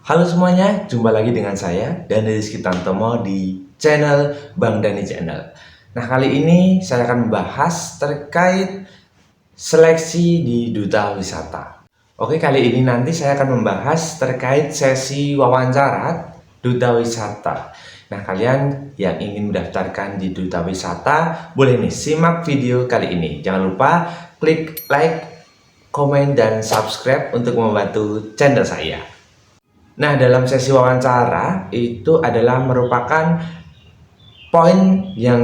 Halo semuanya, jumpa lagi dengan saya Dani Rizky Tantomo di channel Bang Dani Channel. Nah, kali ini saya akan membahas terkait seleksi di Duta Wisata. Oke, kali ini nanti saya akan membahas terkait sesi wawancara Duta Wisata. Nah, kalian yang ingin mendaftarkan di Duta Wisata, boleh nih simak video kali ini. Jangan lupa klik like, komen, dan subscribe untuk membantu channel saya. Nah, dalam sesi wawancara itu adalah merupakan poin yang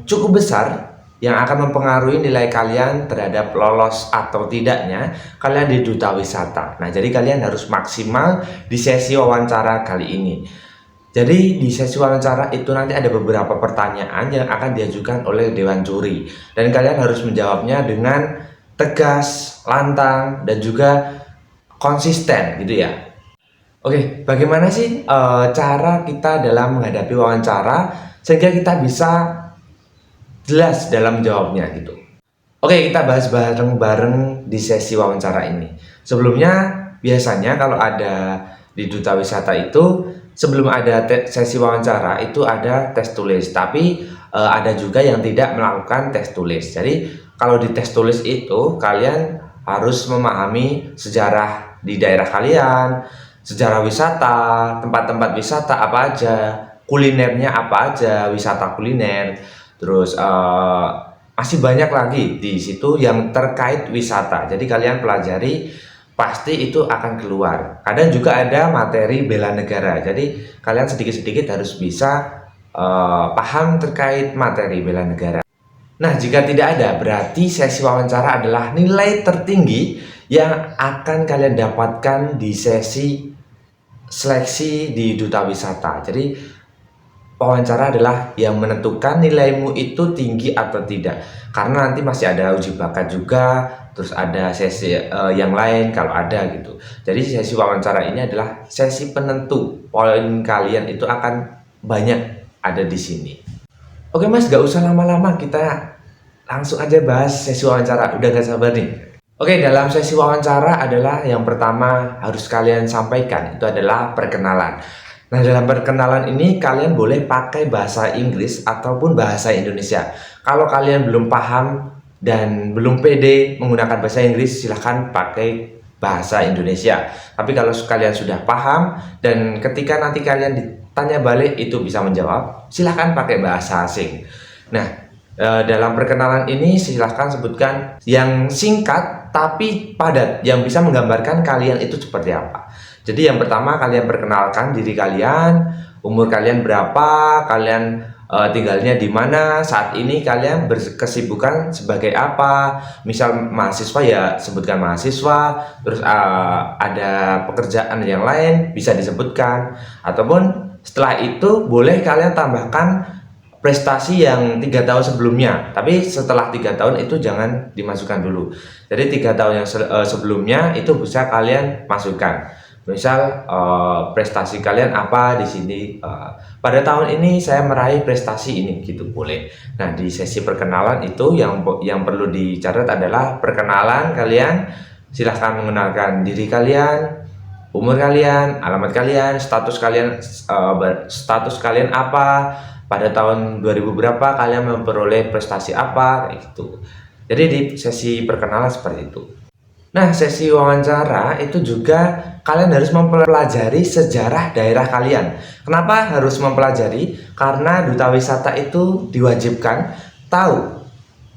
cukup besar yang akan mempengaruhi nilai kalian terhadap lolos atau tidaknya kalian di Duta Wisata. Nah, jadi kalian harus maksimal di sesi wawancara kali ini. Jadi di sesi wawancara itu nanti ada beberapa pertanyaan yang akan diajukan oleh Dewan Juri. Dan kalian harus menjawabnya dengan tegas, lantang, dan juga konsisten gitu ya. Oke, bagaimana sih cara kita dalam menghadapi wawancara sehingga kita bisa jelas dalam jawabnya gitu. Oke, kita bahas bareng-bareng di sesi wawancara ini. Sebelumnya, biasanya kalau ada di Duta Wisata itu, sebelum ada sesi wawancara itu ada tes tulis. Tapi ada juga yang tidak melakukan tes tulis. Jadi, kalau di tes tulis itu, kalian harus memahami sejarah di daerah kalian, sejarah wisata, tempat-tempat wisata apa aja, kulinernya apa aja, wisata kuliner, terus masih banyak lagi di situ yang terkait wisata. Jadi kalian pelajari, pasti itu akan keluar. Kadang juga ada materi bela negara. Jadi kalian sedikit-sedikit harus bisa paham terkait materi bela negara. Nah, jika tidak ada, berarti sesi wawancara adalah nilai tertinggi yang akan kalian dapatkan di sesi seleksi di Duta Wisata. Jadi wawancara adalah yang menentukan nilaimu itu tinggi atau tidak. Karena nanti masih ada uji bakat juga, terus ada sesi yang lain kalau ada gitu. Jadi sesi wawancara ini adalah sesi penentu. Poin kalian itu akan banyak ada di sini. Oke Mas, gak usah lama-lama, kita langsung aja bahas sesi wawancara. Udah gak sabar nih. Oke, dalam sesi wawancara adalah yang pertama harus kalian sampaikan, itu adalah perkenalan. Nah, dalam perkenalan ini kalian boleh pakai bahasa Inggris ataupun bahasa Indonesia. Kalau kalian belum paham dan belum pede menggunakan bahasa Inggris, silahkan pakai bahasa Indonesia. Tapi kalau kalian sudah paham dan ketika nanti kalian ditanya balik itu bisa menjawab, silahkan pakai bahasa asing. Nah, dalam perkenalan ini silahkan sebutkan yang singkat tapi padat, yang bisa menggambarkan kalian itu seperti apa. Jadi yang pertama, kalian perkenalkan diri kalian, umur kalian berapa, kalian tinggalnya di mana, saat ini kalian berkesibukan sebagai apa. Misal mahasiswa ya sebutkan mahasiswa, terus ada pekerjaan yang lain bisa disebutkan, ataupun setelah itu boleh kalian tambahkan prestasi yang 3 tahun sebelumnya. Tapi setelah 3 tahun itu jangan dimasukkan dulu. Jadi 3 tahun yang sebelumnya itu bisa kalian masukkan. Misal prestasi kalian apa di sini, pada tahun ini saya meraih prestasi ini gitu, boleh. Nah, di sesi perkenalan itu yang perlu dicatat adalah perkenalan kalian. Silahkan mengenalkan diri kalian, umur kalian, alamat kalian, status kalian apa, pada tahun 2000 berapa kalian memperoleh prestasi apa, kayak gitu. Jadi di sesi perkenalan seperti itu. Nah, sesi wawancara itu juga kalian harus mempelajari sejarah daerah kalian. Kenapa harus mempelajari? Karena Duta Wisata itu diwajibkan tahu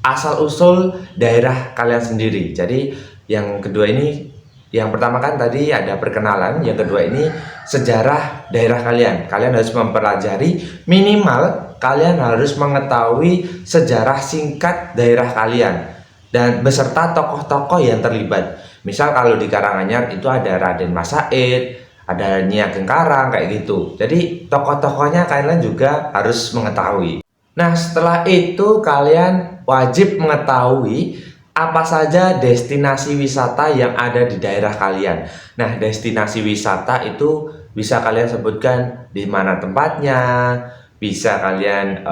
asal-usul daerah kalian sendiri. Jadi yang kedua ini, yang pertama kan tadi ada perkenalan, yang kedua ini sejarah daerah kalian. Kalian harus mempelajari, minimal kalian harus mengetahui sejarah singkat daerah kalian dan beserta tokoh-tokoh yang terlibat. Misal kalau di Karanganyar itu ada Raden Mas Said, ada Nyi Ageng Karang, kayak gitu. Jadi tokoh-tokohnya kalian juga harus mengetahui. Nah, setelah itu kalian wajib mengetahui apa saja destinasi wisata yang ada di daerah kalian. Nah, destinasi wisata itu bisa kalian sebutkan di mana tempatnya, bisa kalian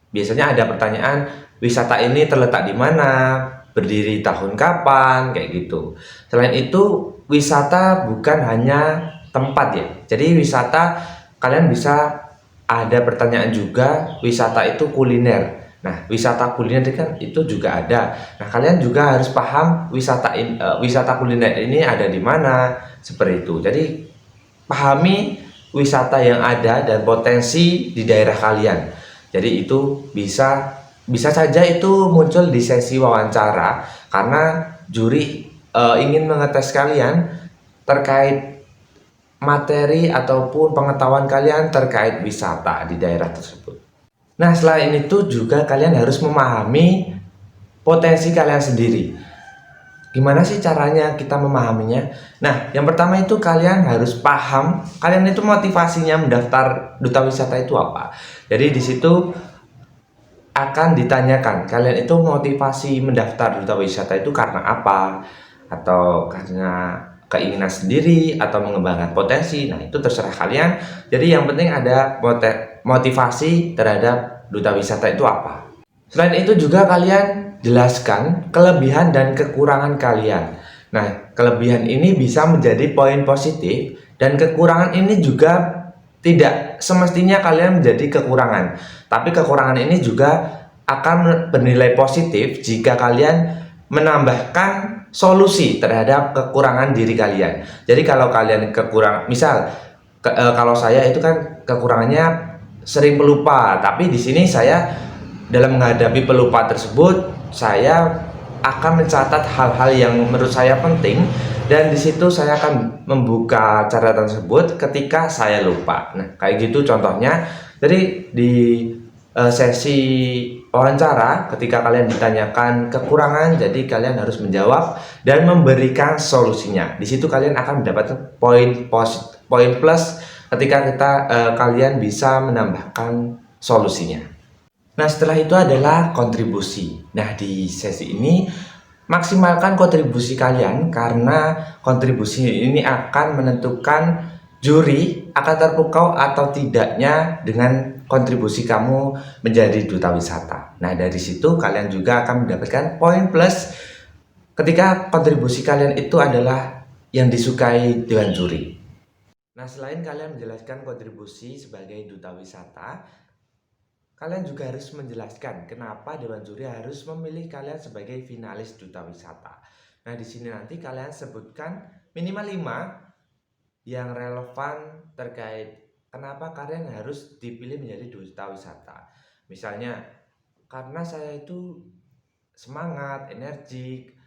biasanya ada pertanyaan, wisata ini terletak di mana, berdiri tahun kapan, kayak gitu. Selain itu, wisata bukan hanya tempat ya. Jadi wisata, kalian bisa ada pertanyaan juga, wisata itu kuliner. Nah, wisata kuliner kan itu juga ada. Nah, kalian juga harus paham wisata kuliner ini ada di mana, seperti itu. Jadi, pahami wisata yang ada dan potensi di daerah kalian. Jadi itu bisa saja itu muncul di sesi wawancara karena juri ingin mengetes kalian terkait materi ataupun pengetahuan kalian terkait wisata di daerah tersebut. Nah, selain itu juga kalian harus memahami potensi kalian sendiri. Gimana sih caranya kita memahaminya? Nah, yang pertama itu kalian harus paham kalian itu motivasinya mendaftar duta wisata itu apa. Jadi di situ akan ditanyakan kalian itu motivasi mendaftar duta wisata itu karena apa, atau karena keinginan sendiri atau mengembangkan potensi. Nah, itu terserah kalian. Jadi yang penting ada motivasi terhadap duta wisata itu apa. Selain itu juga kalian jelaskan kelebihan dan kekurangan kalian. Nah, kelebihan ini bisa menjadi poin positif dan kekurangan ini juga tidak semestinya kalian menjadi kekurangan. Tapi kekurangan ini juga akan bernilai positif jika kalian menambahkan solusi terhadap kekurangan diri kalian. Jadi kalau kalian kekurangan, misal kalau saya itu kan kekurangannya sering pelupa, tapi di sini saya dalam menghadapi pelupa tersebut saya akan mencatat hal-hal yang menurut saya penting dan di situ saya akan membuka catatan tersebut ketika saya lupa. Nah, kayak gitu contohnya. Jadi di sesi wawancara ketika kalian ditanyakan kekurangan, jadi kalian harus menjawab dan memberikan solusinya. Di situ kalian akan mendapatkan poin plus ketika kalian bisa menambahkan solusinya. Nah, setelah itu adalah kontribusi. Nah, di sesi ini maksimalkan kontribusi kalian karena kontribusi ini akan menentukan juri akan terpukau atau tidaknya dengan kontribusi kamu menjadi duta wisata. Nah, dari situ kalian juga akan mendapatkan poin plus ketika kontribusi kalian itu adalah yang disukai dengan juri. Nah, selain kalian menjelaskan kontribusi sebagai duta wisata, kalian juga harus menjelaskan kenapa Dewan Juri harus memilih kalian sebagai finalis duta wisata. Nah, di sini nanti kalian sebutkan minimal 5 yang relevan terkait kenapa kalian harus dipilih menjadi duta wisata. Misalnya, karena saya itu semangat, energik,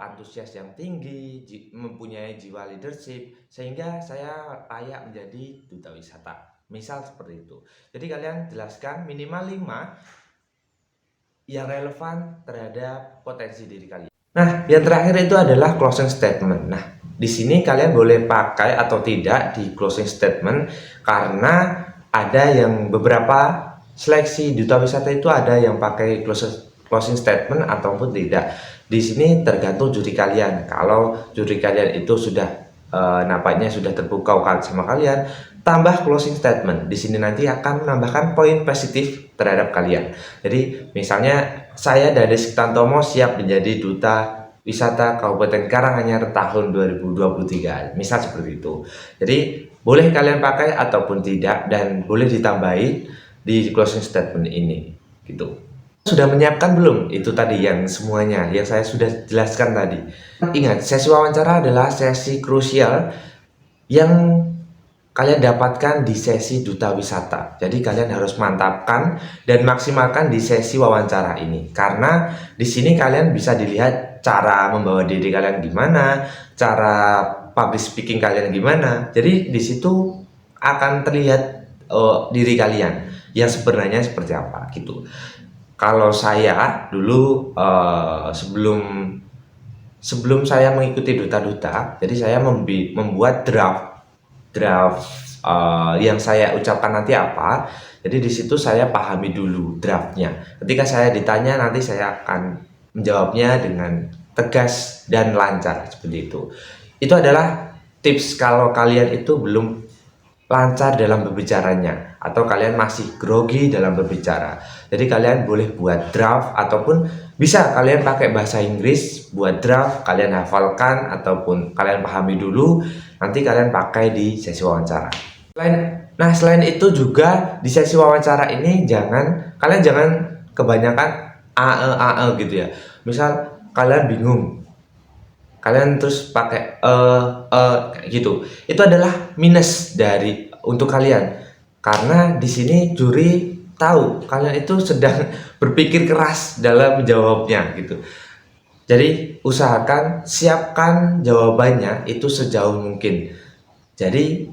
antusias yang tinggi, mempunyai jiwa leadership, sehingga saya layak menjadi duta wisata. Misal seperti itu. Jadi kalian jelaskan minimal 5 yang relevan terhadap potensi diri kalian. Nah, yang terakhir itu adalah closing statement. Nah, di sini kalian boleh pakai atau tidak di closing statement karena ada yang beberapa seleksi duta wisata itu ada yang pakai closing statement ataupun tidak. Di sini tergantung juri kalian. Kalau juri kalian itu sudah nampaknya sudah terpukau sama kalian, tambah closing statement. Di sini nanti akan menambahkan poin positif terhadap kalian. Jadi misalnya saya Dades Kitantomo siap menjadi duta wisata Kabupaten Karanganyar tahun 2023. Misal seperti itu. Jadi boleh kalian pakai ataupun tidak dan boleh ditambahi di closing statement ini gitu. Sudah menyiapkan belum? Itu tadi yang semuanya yang saya sudah jelaskan tadi. Ingat, sesi wawancara adalah sesi krusial yang kalian dapatkan di sesi duta wisata. Jadi kalian harus mantapkan dan maksimalkan di sesi wawancara ini. Karena di sini kalian bisa dilihat cara membawa diri kalian gimana, cara public speaking kalian gimana. Jadi di situ akan terlihat diri kalian yang sebenarnya seperti apa gitu. Kalau saya dulu sebelum saya mengikuti duta-duta, jadi saya membuat draft yang saya ucapkan nanti apa. Jadi di situ saya pahami dulu draftnya. Ketika saya ditanya nanti saya akan menjawabnya dengan tegas dan lancar seperti itu. Itu adalah tips kalau kalian itu belum lancar dalam berbicaranya atau kalian masih grogi dalam berbicara. Jadi kalian boleh buat draft ataupun bisa kalian pakai bahasa Inggris buat draft, kalian hafalkan ataupun kalian pahami dulu, nanti kalian pakai di sesi wawancara. Selain itu juga di sesi wawancara ini kalian jangan kebanyakan AE gitu ya. Misal kalian bingung, kalian terus pakai kayak gitu. Itu adalah minus untuk kalian. Karena di sini juri tahu kalian itu sedang berpikir keras dalam menjawabnya gitu. Jadi usahakan siapkan jawabannya itu sejauh mungkin. Jadi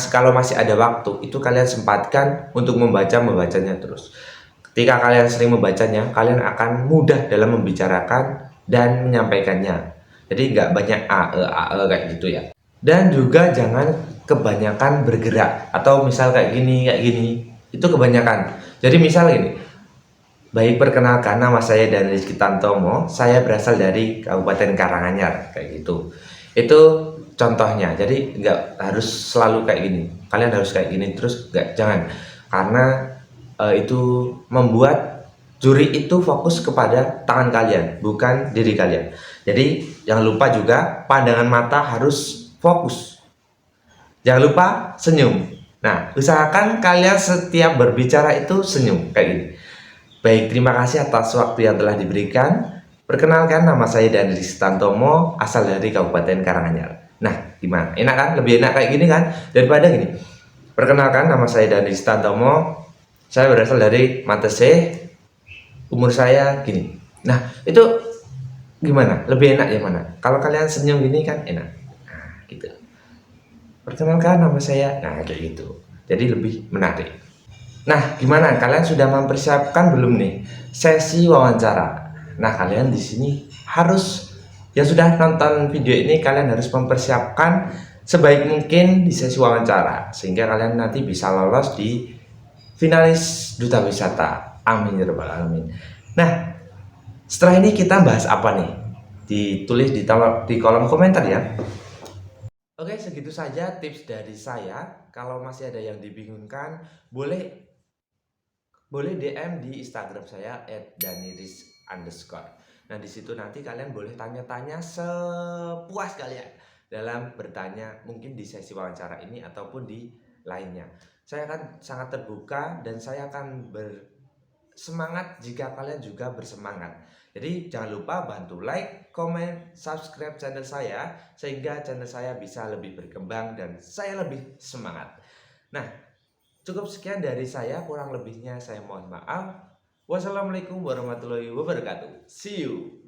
kalau masih ada waktu, itu kalian sempatkan untuk membacanya terus. Ketika kalian sering membacanya, kalian akan mudah dalam membicarakan dan menyampaikannya. Jadi nggak banyak AE kayak gitu ya. Dan juga jangan kebanyakan bergerak atau misal kayak gini, itu kebanyakan. Jadi misal gini, baik, perkenalkan, nama saya Rizky Tantomo, saya berasal dari Kabupaten Karanganyar kayak gitu. Itu contohnya. Jadi nggak harus selalu kayak gini. Kalian harus kayak gini terus, jangan. Karena itu membuat juri itu fokus kepada tangan kalian, bukan diri kalian. Jadi jangan lupa juga pandangan mata harus fokus. Jangan lupa senyum. Nah, usahakan kalian setiap berbicara itu senyum kayak gini. Baik, terima kasih atas waktu yang telah diberikan. Perkenalkan, nama saya Rizky Tantomo, asal dari Kabupaten Karanganyar. Nah, gimana? Enak kan? Lebih enak kayak gini kan? Daripada gini. Perkenalkan, nama saya Rizky Tantomo, saya berasal dari Matese, umur saya gini. Nah, itu gimana? Lebih enak yang mana? Kalau kalian senyum gini kan enak. Nah, gitu. Perkenalkan, nama saya. Nah, kayak gitu. Jadi lebih menarik. Nah, gimana? Kalian sudah mempersiapkan belum nih sesi wawancara? Nah, kalian di sini yang sudah nonton video ini, kalian harus mempersiapkan sebaik mungkin di sesi wawancara sehingga kalian nanti bisa lolos di finalis Duta Wisata. Amin ya rabbal alamin. Nah, setelah ini kita bahas apa nih? Ditulis di kolom komentar ya. Oke, segitu saja tips dari saya. Kalau masih ada yang dibingungkan, boleh DM di Instagram saya @daniris_. Nah, di situ nanti kalian boleh tanya-tanya sepuas kalian dalam bertanya, mungkin di sesi wawancara ini ataupun di lainnya. Saya akan sangat terbuka dan saya akan bersemangat jika kalian juga bersemangat. Jadi jangan lupa bantu like, comment, subscribe channel saya sehingga channel saya bisa lebih berkembang dan saya lebih semangat. Nah, cukup sekian dari saya, kurang lebihnya saya mohon maaf. Wassalamualaikum warahmatullahi wabarakatuh. See you.